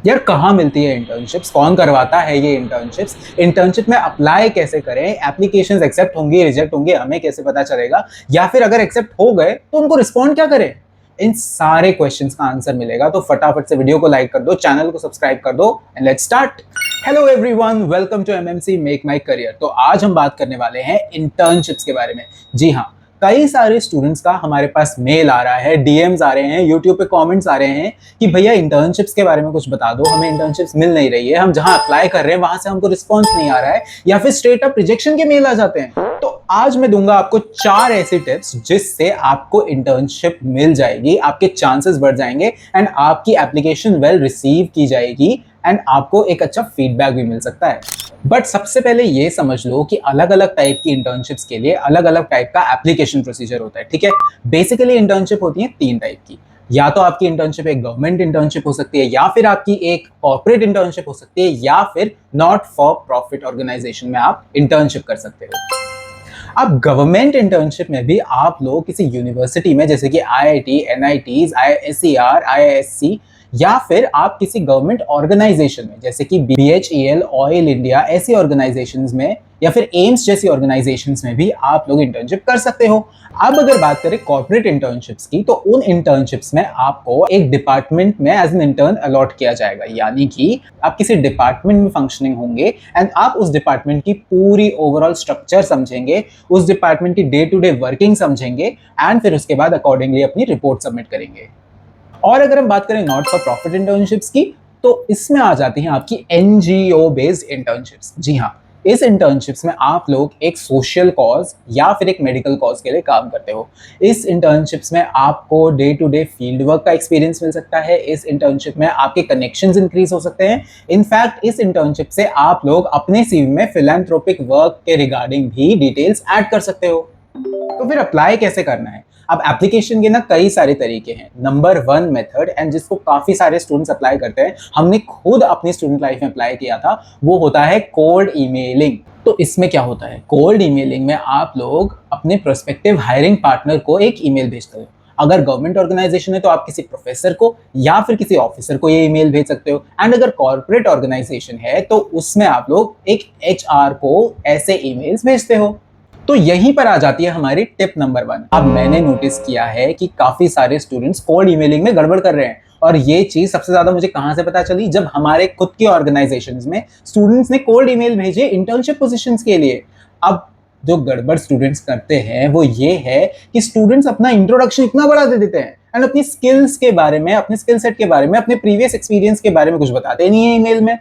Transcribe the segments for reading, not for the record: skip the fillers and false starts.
यार कहाँ मिलती है इंटर्नशिप्स, कौन करवाता है ये इंटर्नशिप्स, इंटर्नशिप में अप्लाई कैसे करें, एप्लीकेशंस एक्सेप्ट होंगी रिजेक्ट होंगे हमें कैसे पता चलेगा, या फिर अगर एक्सेप्ट हो गए तो उनको रिस्पॉन्ड क्या करें। इन सारे क्वेश्चंस का आंसर मिलेगा, तो फटाफट से वीडियो को लाइक कर दो, चैनल को सब्सक्राइब कर दो and let's start. Hello everyone, welcome to MMC make my career. तो आज हम बात करने वाले हैं इंटर्नशिप्स के बारे में। जी हाँ, कई सारे स्टूडेंट्स का हमारे पास मेल आ रहा है, डीएम्स आ रहे हैं, यूट्यूब पे कमेंट्स आ रहे हैं कि भैया इंटर्नशिप्स के बारे में कुछ बता दो, हमें इंटर्नशिप्स मिल नहीं रही है, हम जहां अप्लाई कर रहे हैं वहां से हमको रिस्पांस नहीं आ रहा है, या फिर स्ट्रेट अप रिजेक्शन के मेल आ जाते हैं। तो आज मैं दूंगा आपको 4 ऐसी टिप्स जिससे आपको इंटर्नशिप मिल जाएगी, आपके चांसेस बढ़ जाएंगे एंड आपकी एप्लीकेशन वेल रिसीव की जाएगी एंड आपको एक अच्छा फीडबैक भी मिल सकता है। बट सबसे पहले ये समझ लो कि अलग अलग टाइप की इंटर्नशिप्स के लिए अलग अलग टाइप का एप्लीकेशन प्रोसीजर होता है, ठीक है। बेसिकली इंटर्नशिप होती है 3 टाइप की। या तो आपकी इंटर्नशिप एक गवर्नमेंट इंटर्नशिप हो सकती है, या फिर आपकी एक कॉर्पोरेट इंटर्नशिप हो सकती है, या फिर नॉट फॉर प्रॉफिट ऑर्गेनाइजेशन में आप इंटर्नशिप कर सकते हो। अब गवर्नमेंट इंटर्नशिप में भी आप लोग किसी यूनिवर्सिटी में, जैसे कि आईआईटी, एनआईटीज, आईएससीआर, आईआईएससी, या फिर आप किसी गवर्नमेंट ऑर्गेनाइजेशन में, जैसे कि बीएचईएल, ऑयल इंडिया, ऐसी ऑर्गेनाइजेशंस में, या फिर एम्स जैसी ऑर्गेनाइजेशंस में भी आप लोग इंटर्नशिप कर सकते हो। अब अगर बात करें कॉर्पोरेट इंटर्नशिप्स की, तो उन इंटर्नशिप्स में आपको एक डिपार्टमेंट में एज एन इंटर्न अलॉट किया जाएगा, यानी कि आप किसी डिपार्टमेंट में फंक्शनिंग होंगे एंड आप उस डिपार्टमेंट की पूरी ओवरऑल स्ट्रक्चर समझेंगे, उस डिपार्टमेंट की डे टू डे वर्किंग समझेंगे एंड फिर उसके बाद अकॉर्डिंगली अपनी रिपोर्ट सबमिट करेंगे। और अगर हम बात करें नॉट फॉर प्रॉफिट इंटर्नशिप्स की, तो इसमें आ जाती हैं आपकी एनजीओ बेस्ड इंटर्नशिप्स। जी हाँ, इस इंटर्नशिप्स में आप लोग एक सोशल कॉज या फिर एक मेडिकल कॉज के लिए काम करते हो। इस इंटर्नशिप्स में आपको day to day field work का एक्सपीरियंस मिल सकता है, इस इंटर्नशिप में आपके कनेक्शंस इंक्रीज हो सकते हैं। इनफैक्ट इस इंटर्नशिप से आप लोग अपने सीवी में फिलैंथ्रोपिक वर्क के रिगार्डिंग भी डिटेल्स ऐड कर सकते हो। तो फिर अप्लाई कैसे करना है? अब एप्लीकेशन के ना कई सारे तरीके हैं। नंबर 1 मेथड, एंड जिसको काफी सारे स्टूडेंट्स अप्लाई करते हैं, हमने खुद अपनी स्टूडेंट लाइफ में अप्लाई किया था, वो होता है कोल्ड ईमेलिंग। तो इसमें क्या होता है? कोल्ड ईमेलिंग में आप लोग अपने प्रोस्पेक्टिव हायरिंग पार्टनर को एक ईमेल भेजते हो। अगर गवर्नमेंट ऑर्गेनाइजेशन है तो आप किसी प्रोफेसर को या फिर किसी ऑफिसर को ये ईमेल भेज सकते हो, एंड अगर कॉर्पोरेट ऑर्गेनाइजेशन है तो उसमें आप लोग एक एचआर को ऐसे ईमेल्स भेजते हो। तो यहीं पर आ जाती है हमारी टिप नंबर 1। अब मैंने नोटिस किया है कि काफी सारे स्टूडेंट्स कोल्ड ईमेलिंग में गड़बड़ कर रहे हैं, और ये चीज सबसे ज्यादा मुझे कहां से पता चली, जब हमारे खुद की ऑर्गेनाइजेशंस में स्टूडेंट्स ने कोल्ड ईमेल भेजे इंटर्नशिप पोजीशंस के लिए। अब जो गड़बड़ स्टूडेंट्स करते हैं वो ये है कि स्टूडेंट्स अपना इंट्रोडक्शन इतना बड़ा दे देते हैं एंड अपनी स्किल्स के बारे में, अपने स्किल सेट के बारे में, अपने प्रीवियस एक्सपीरियंस के बारे में कुछ बताते नहीं है ईमेल में।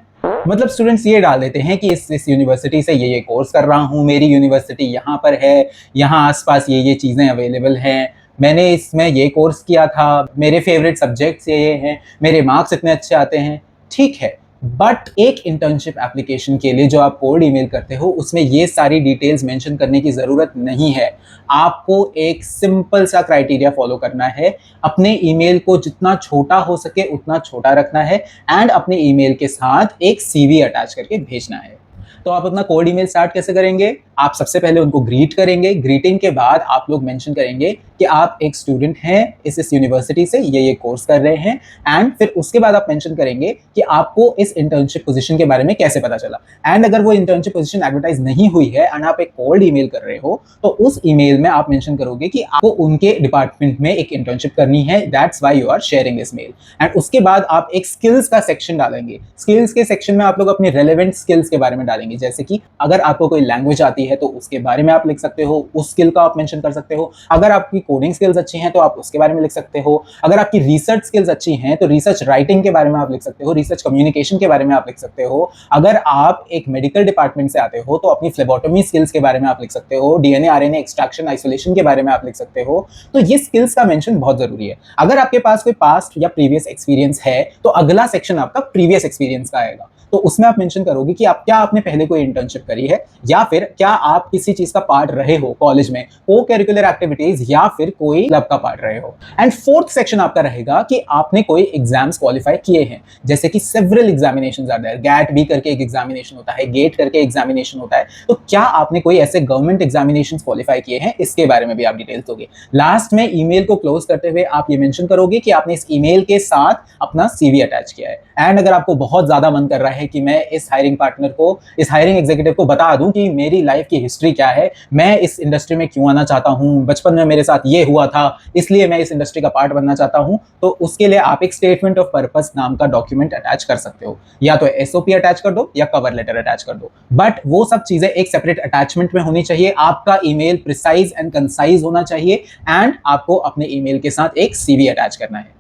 मतलब स्टूडेंट्स ये डाल देते हैं कि इस यूनिवर्सिटी से ये कोर्स कर रहा हूँ, मेरी यूनिवर्सिटी यहाँ पर है, यहाँ आसपास ये चीज़ें अवेलेबल हैं, मैंने इसमें ये कोर्स किया था, मेरे फेवरेट सब्जेक्ट्स ये हैं, मेरे मार्क्स इतने अच्छे आते हैं। ठीक है, बट एक इंटर्नशिप एप्लीकेशन के लिए जो आप कोल्ड ईमेल करते हो उसमें ये सारी डिटेल्स मेंशन करने की ज़रूरत नहीं है। आपको एक सिंपल सा क्राइटेरिया फॉलो करना है, अपने ईमेल को जितना छोटा हो सके उतना छोटा रखना है एंड अपने ईमेल के साथ एक सीवी अटैच करके भेजना है। तो आप अपना कोल्ड ईमेल स्टार्ट कैसे करेंगे? आप सबसे पहले उनको ग्रीट करेंगे। ग्रीटिंग के बाद आप लोग मेंशन करेंगे कि आप एक स्टूडेंट हैं इस यूनिवर्सिटी से, ये कोर्स कर रहे हैं, एंड फिर उसके बाद आप मेंशन करेंगे कि आपको इस इंटर्नशिप पोजीशन के बारे में कैसे पता चला। एंड अगर वो इंटर्नशिप पोजीशन एडवर्टाइज नहीं हुई है एंड आप एक कोल्ड ईमेल कर रहे हो, तो उस ईमेल में आप मेंशन करोगे कि आपको उनके डिपार्टमेंट में एक इंटर्नशिप करनी है, that's why you are sharing this mail. And उसके बाद आप एक स्किल्स का सेक्शन डालेंगे। स्किल्स के सेक्शन में आप लोग अपने रेलेवेंट स्किल्स के बारे में डालेंगे, जैसे कि अगर आपको कोई लैंग्वेज आती है तो उसके बारे में आप लिख सकते हो, उस स्किल का आप मेंशन कर सकते हो। अगर आपकी कोडिंग स्किल्स अच्छी हैं तो आप उसके बारे में लिख सकते हो। अगर आपकी रिसर्च स्किल्स अच्छी हैं तो रिसर्च राइटिंग के बारे में आप लिख सकते हो, रिसर्च कम्युनिकेशन के बारे में आप लिख सकते हो। अगर आप एक मेडिकल डिपार्टमेंट से आते हो तो अपनी फ्लेबोटोमी स्किल्स के बारे में आप लिख सकते हो, डीएनए आरएनए एक्सट्रैक्शन आइसोलेशन के बारे में आप लिख सकते हो। तो ये स्किल्स का मेंशन बहुत जरूरी है। अगर आपके पास कोई पास्ट या प्रीवियस एक्सपीरियंस है तो अगला सेक्शन आपका प्रीवियस एक्सपीरियंस का आएगा। तो उसमें आप मेंशन करोगे कि आप क्या आपने पहले कोई इंटर्नशिप करी है, या फिर क्या आप किसी चीज का पार्ट रहे हो कॉलेज में, को करिकुलर एक्टिविटीज, या फिर कोई क्लब का पार्ट रहे हो। एंड फोर्थ सेक्शन आपका रहेगा कि आपने कोई एग्जाम्स क्वालिफाई किए हैं, जैसे कि several examinations are there, GAT B करके एक एग्जामिनेशन होता है, गेट करके एग्जामिनेशन होता है, तो क्या आपने कोई ऐसे गवर्नमेंट एग्जामिनेशंस क्वालिफाई किए हैं, इसके बारे में भी आप डिटेल्स दोगे। लास्ट में ईमेल को क्लोज करते हुए आप ये मेंशन करोगे कि आपने इस ईमेल के साथ अपना सीवी अटैच किया है। एंड अगर आपको बहुत ज्यादा मन कर रहा है कि मैं इस हायरिंग पार्टनर को, इस हायरिंग एग्जीक्यूटिव को बता दूं कि मेरी लाइफ की हिस्ट्री क्या है, मैं इस इंडस्ट्री में क्यों आना चाहता हूं, बचपन में मेरे साथ ये हुआ था इसलिए मैं इस इंडस्ट्री का पार्ट बनना चाहता हूं, तो उसके लिए आप एक स्टेटमेंट ऑफ पर्पस नाम का डॉक्यूमेंट अटैच कर सकते हो। या तो एसओपी अटैच कर दो या कवर लेटर अटैच कर दो, बट वो सब चीजें एक सेपरेट अटैचमेंट में होनी चाहिए। आपका ईमेल प्रिसाइज एंड कंसाइज होना चाहिए, एंड आपको अपने ईमेल के साथ एक सीवी अटैच करना है।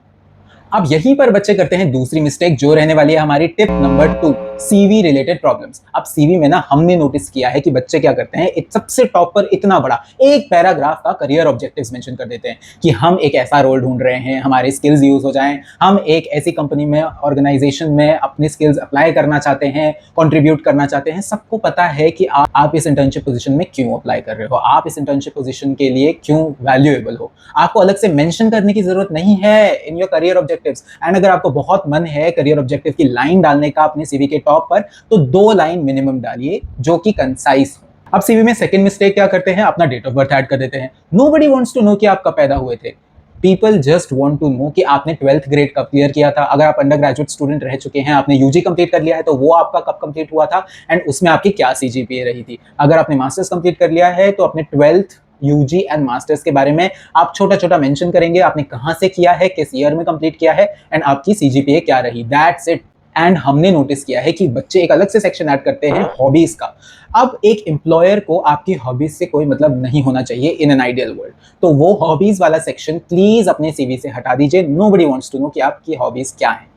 अब यहीं पर बच्चे करते हैं दूसरी मिस्टेक, जो रहने वाली है हमारी tip number 2, CV related problems. अब सीवी में ना हमने नोटिस किया है कि बच्चे क्या करते हैं, एक सबसे टॉप पर इतना बड़ा एक पैराग्राफ का करियर ऑब्जेक्टिव्स मेंशन कर देते हैं कि हम एक ऐसा रोल ढूंढ रहे हैं, हमारे स्किल्स यूज हो जाएं, हम एक ऐसी कंपनी में, ऑर्गेनाइजेशन में अपने स्किल्स अप्लाई करना चाहते हैं, कंट्रीब्यूट करना चाहते हैं। सबको पता है कि आप इस इंटर्नशिप पोजीशन में क्यों अप्लाई कर रहे हो, आप इस इंटर्नशिप पोजीशन के लिए क्यों वैल्यूएबल हो। आपको अलग से मेंशन करने की जरूरत नहीं है in your career objectives. And अगर आपको बहुत मन है करियर ऑब्जेक्टिव की लाइन डालने का अपने सीवी के टॉप पर, तो 2 लाइन मिनिमम डालिए जो कि कंसाइज हो। अब सीवी में सेकंड मिस्टेक क्या करते हैं, अपना डेट ऑफ बर्थ ऐड कर देते हैं। नोबडी वांट्स टू नो कि आप कब पैदा हुए थे। People just want to know कि आपने 12th ग्रेड कब क्लियर किया था। अगर आप अंडर ग्रेजुएट स्टूडेंट रह चुके हैं, आपने यूजी कंप्लीट कर लिया है, तो वो आपका कब कंप्लीट हुआ था एंड उसमें आपकी क्या सीजीपीए रही थी। अगर आपने मास्टर्स कंप्लीट कर लिया है, तो अपने 12th यूजी एंड मास्टर्स के बारे में आप छोटा छोटा मेंशन करेंगे, आपने कहां से किया है, किस ईयर में कंप्लीट किया है, एंड आपकी सीजीपीए क्या रही। That's it. एंड हमने नोटिस किया है कि बच्चे एक अलग से सेक्शन ऐड करते हैं हॉबीज का। अब एक एम्प्लॉयर को आपकी हॉबीज से कोई मतलब नहीं होना चाहिए इन एन आइडियल वर्ल्ड, तो वो हॉबीज वाला सेक्शन प्लीज अपने सीवी से हटा दीजिए। नोबडी वांट्स टू नो कि आपकी हॉबीज क्या हैं।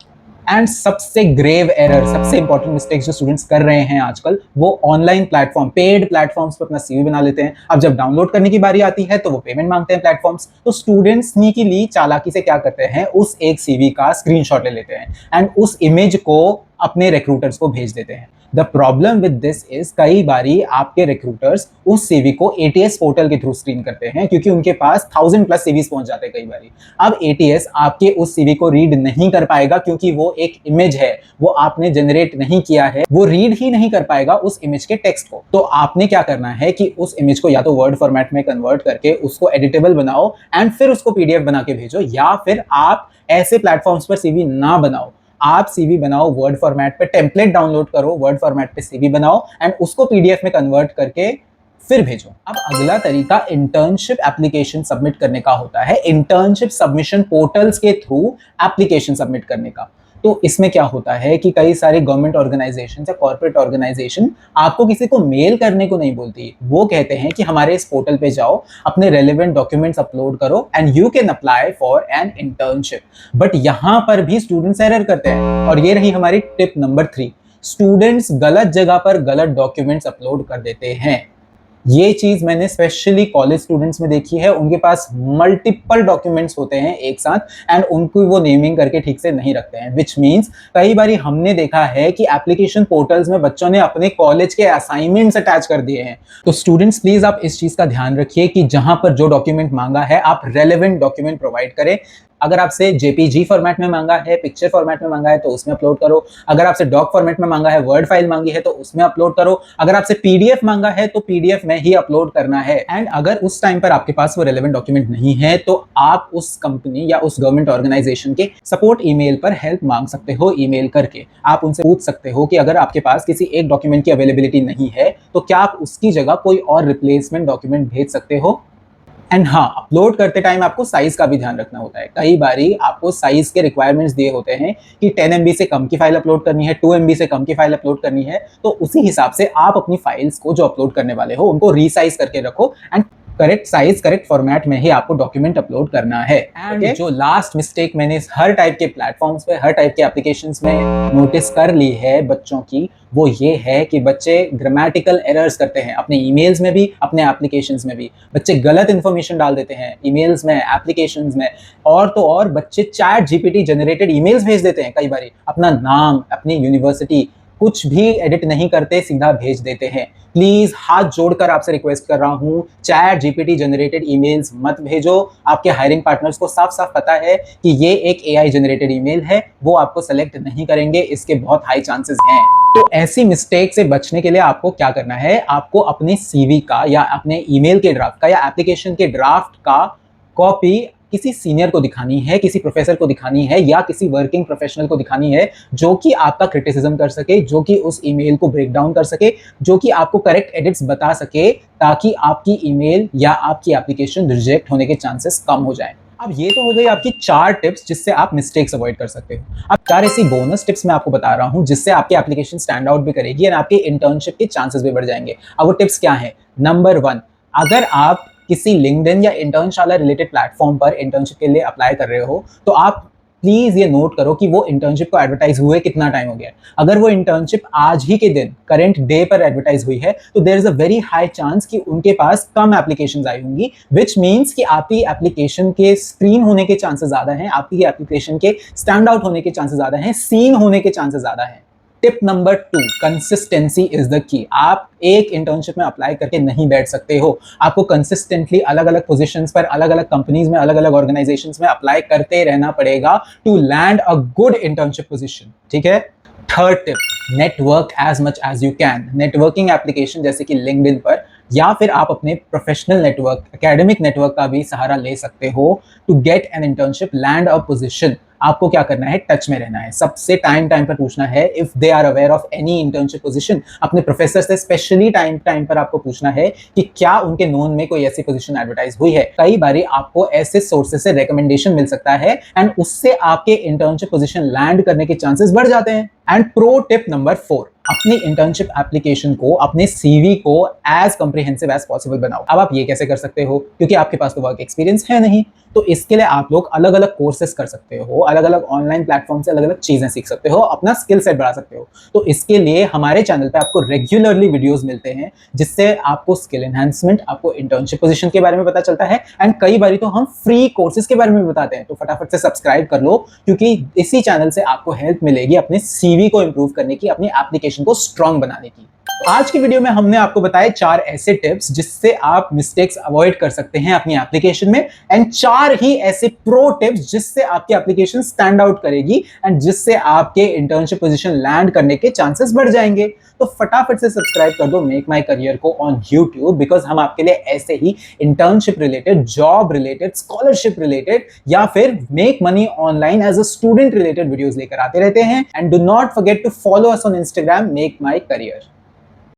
एंड सबसे ग्रेव एरर, सबसे इंपॉर्टेंट मिस्टेक्स जो स्टूडेंट्स कर रहे हैं आजकल, वो ऑनलाइन प्लेटफॉर्म, पेड प्लेटफॉर्म्स पर अपना सीवी बना लेते हैं। अब जब डाउनलोड करने की बारी आती है तो वो पेमेंट मांगते हैं प्लेटफॉर्म्स, तो स्टूडेंट्स स्नीकीली, चालाकी से क्या करते हैं, उस एक सीवी का स्क्रीनशॉट ले लेते हैं एंड उस इमेज को अपने रिक्रूटर्स को भेज देते हैं। The problem with this is, कई बारी आपके रिक्रूटर्स उस सीवी को एटीएस पोर्टल के थ्रू स्क्रीन करते हैं, क्योंकि उनके पास 1000+ सीवीज पहुंच जाते हैं कई बारी। अब एटीएस आपके उस सीवी को रीड नहीं कर पाएगा, क्योंकि वो एक इमेज है, वो आपने जनरेट नहीं किया है, वो रीड ही नहीं कर पाएगा उस इमेज के टेक्स्ट को। तो आपने क्या करना है कि उस इमेज को या तो वर्ड फॉर्मेट में कन्वर्ट करके उसको एडिटेबल बनाओ एंड फिर उसको पीडीएफ बना के भेजो, या फिर आप ऐसे प्लेटफॉर्म्स पर सीवी ना बनाओ, आप सीवी बनाओ वर्ड फॉर्मेट पे, टेम्पलेट डाउनलोड करो, वर्ड फॉर्मेट पे सीवी बनाओ एंड उसको पीडीएफ में कन्वर्ट करके फिर भेजो। अब अगला तरीका इंटर्नशिप एप्लीकेशन सबमिट करने का होता है, इंटर्नशिप सबमिशन पोर्टल्स के थ्रू एप्लीकेशन सबमिट करने का। तो इसमें क्या होता है कि कई सारे गवर्नमेंट ऑर्गेनाइजेशन या कॉर्पोरेट ऑर्गेनाइजेशन आपको किसी को मेल करने को नहीं बोलती, वो कहते हैं कि हमारे इस पोर्टल पे जाओ, अपने रेलेवेंट डॉक्यूमेंट्स अपलोड करो and you can apply for an internship. But यहां पर भी स्टूडेंट्स एरर करते हैं, और ये रही हमारी टिप नंबर 3, स्टूडेंट्स गलत जगह पर गलत डॉक्यूमेंट्स अपलोड कर देते हैं। ये चीज मैंने स्पेशली कॉलेज स्टूडेंट्स में देखी है, उनके पास मल्टीपल डॉक्यूमेंट्स होते हैं एक साथ एंड उनको वो नेमिंग करके ठीक से नहीं रखते हैं, विच मींस कई बारी हमने देखा है कि एप्लीकेशन पोर्टल्स में बच्चों ने अपने कॉलेज के असाइनमेंट्स अटैच कर दिए हैं। तो स्टूडेंट्स प्लीज आप इस चीज का ध्यान रखिए कि जहां पर जो डॉक्यूमेंट मांगा है आप रेलेवेंट डॉक्यूमेंट प्रोवाइड करें। अगर आपसे जेपीजी फॉर्मेट में मांगा है, पिक्चर फॉर्मेट में मांगा है, तो उसमें अपलोड करो। अगर आपसे डॉक फॉर्मेट में मांगा है, वर्ड फाइल मांगी है, तो उसमें अपलोड करो। अगर आपसे पीडीएफ मांगा है, तो पीडीएफ में ही अपलोड करना है। एंड अगर उस टाइम पर आपके पास वो रेलेवेंट डॉक्यूमेंट नहीं है, तो आप उस कंपनी या उस गवर्नमेंट ऑर्गेनाइजेशन के सपोर्ट ईमेल पर हेल्प मांग सकते हो। ईमेल करके आप उनसे पूछ सकते हो कि अगर आपके पास किसी एक डॉक्यूमेंट की अवेलेबिलिटी नहीं है, तो क्या आप उसकी जगह कोई और रिप्लेसमेंट डॉक्यूमेंट भेज सकते हो। एंड हाँ, अपलोड करते टाइम आपको साइज का भी ध्यान रखना होता है। कई बारी आपको साइज के रिक्वायरमेंट्स दिए होते हैं कि 10 MB से कम की फाइल अपलोड करनी है, 2 MB से कम की फाइल अपलोड करनी है, तो उसी हिसाब से आप अपनी फाइल्स को जो अपलोड करने वाले हो उनको रीसाइज करके रखो and correct size, correct format में ही आपको डॉक्यूमेंट अपलोड करना है। एंड जो लास्ट मिस्टेक मैंने हर टाइप के प्लेटफॉर्म्स पे, हर टाइप के एप्लीकेशंस में नोटिस कर ली है बच्चों की, वो ये है कि बच्चे ग्रामेटिकल एरर्स करते हैं अपने ईमेल्स में भी, अपने एप्लीकेशंस में भी। बच्चे गलत इंफॉर्मेशन डाल देते हैं ईमेल्स में, एप्लीकेशंस में, और तो और बच्चे चैट जीपीटी जनरेटेड ईमेल्स भेज देते हैं कई बारी, अपना नाम, अपनी यूनिवर्सिटी, कुछ भी एडिट नहीं करते, सीधा भेज देते हैं। प्लीज हाथ जोड़कर आपसे रिक्वेस्ट कर रहा हूं, चैट जीपीटी जनरेटेड ईमेल्स मत भेजो। आपके हायरिंग पार्टनर्स को साफ साफ पता है कि ये एक एआई जनरेटेड ईमेल है, वो आपको सेलेक्ट नहीं करेंगे, इसके बहुत हाई चांसेस हैं। तो ऐसी मिस्टेक से बचने के लिए आपको क्या करना है, आपको अपने सीवी का या अपने ईमेल के ड्राफ्ट का या एप्लीकेशन के ड्राफ्ट का कॉपी किसी सीनियर को दिखानी है, किसी प्रोफेसर को दिखानी है या किसी वर्किंग प्रोफेशनल को दिखानी है, जो कि आपका क्रिटिसिज्म कर सके, जो कि उस ईमेल को ब्रेक डाउन कर सके, जो कि आपको करेक्ट एडिट्स बता सके, ताकि आपकी ईमेल या आपकी एप्लीकेशन रिजेक्ट होने के चांसेस कम हो जाएं। अब ये तो हो गई आपकी 4 टिप्स जिससे आप मिस्टेक्स अवॉइड कर सकते हो। अब 4 ऐसी बोनस टिप्स मैं आपको बता रहा हूं जिससे आपकी एप्लीकेशन स्टैंड आउट भी करेगी और आपके इंटर्नशिप के चांसेस भी बढ़ जाएंगे। अब वो टिप्स क्या हैं? नंबर 1, अगर आप किसी लिंक्डइन या इंटर्नशाला रिलेटेड प्लेटफॉर्म पर इंटर्नशिप के लिए अप्लाई कर रहे हो, तो आप प्लीज ये नोट करो कि वो इंटर्नशिप को एडवर्टाइज हुए कितना टाइम हो गया। अगर वो इंटर्नशिप आज ही के दिन करेंट डे पर एडवर्टाइज हुई है, तो there is a very high chance कि उनके पास कम एप्लीकेशंस आई होंगी, विच मीन्स कि आपकी एप्लीकेशन के स्क्रीन होने के चांसेस ज्यादा हैं, आपकी एप्लीकेशन के स्टैंड आउट होने के चांसेस ज्यादा हैं, सीन होने के चांसेस ज्यादा हैं। Tip number 2, consistency is the key. आप एक इंटर्नशिप में अप्लाई करके नहीं बैठ सकते हो, आपको कंसिस्टेंटली अलग अलग पोजीशंस पर, अलग अलग कंपनीज में, अलग अलग ऑर्गेनाइजेशंस में अप्लाई करते रहना पड़ेगा to land a good internship position. ठीक है। Third tip, network as much as you can. Networking application जैसे कि लिंक्डइन पर, या फिर आप अपने प्रोफेशनल नेटवर्क, एकेडमिक नेटवर्क का भी सहारा ले सकते हो to get an internship, land a position. आपको क्या करना है, टच में रहना है, सबसे टाइम पर पूछना है if they are aware of any internship position. अपने प्रोफेसर से स्पेशली टाइम पर आपको पूछना है कि क्या उनके नोन में कोई ऐसी पोजीशन एडवर्टाइज हुई है। कई बारी आपको ऐसे सोर्सेस से रिकमेंडेशन मिल सकता है एंड उससे आपके इंटर्नशिप पोजीशन लैंड करने के चांसेस बढ़ जाते हैं। एंड प्रो टिप नंबर 4, अपनी इंटर्नशिप एप्लीकेशन को, अपने सीवी को एज कॉम्प्रिहेंसिव एज पॉसिबल बनाओ। अब आप ये कैसे कर सकते हो, क्योंकि आपके पास तो वर्क एक्सपीरियंस है नहीं, तो इसके लिए आप लोग अलग अलग कोर्सेज कर सकते हो, अलग अलग ऑनलाइन प्लेटफॉर्म से अलग अलग चीजें सीख सकते हो, अपना स्किल सेट बढ़ा सकते हो। तो इसके लिए हमारे चैनल पे आपको रेगुलरली वीडियोस मिलते हैं जिससे आपको स्किल एनहांसमेंट, आपको इंटर्नशिप पोजीशन के बारे में पता चलता है एंड कई बारी तो हम फ्री कोर्सेज के बारे में बताते हैं। तो फटाफट से सब्सक्राइब कर लो, क्योंकि इसी चैनल से आपको हेल्प मिलेगी अपने सीवी को इंप्रूव करने की, अपनी एप्लीकेशन को स्ट्रांग बनाने की। आज की वीडियो में हमने आपको बताए 4 ऐसे टिप्स जिससे आप मिस्टेक्स अवॉइड कर सकते हैं अपनी एप्लीकेशन में, एंड 4 ही ऐसे प्रो टिप्स जिससे आपकी एप्लीकेशन स्टैंड आउट करेगी एंड जिससे आपके इंटर्नशिप पोजीशन लैंड करने के चांसेस बढ़ जाएंगे। तो फटाफट से सब्सक्राइब कर दो मेक माई करियर को ऑन यूट्यूब, बिकॉज हम आपके लिए ऐसे ही internship related, job related, scholarship related या फिर make money online as a student related videos लेकर आते रहते हैं। And do not forget to follow us on Instagram, make my career.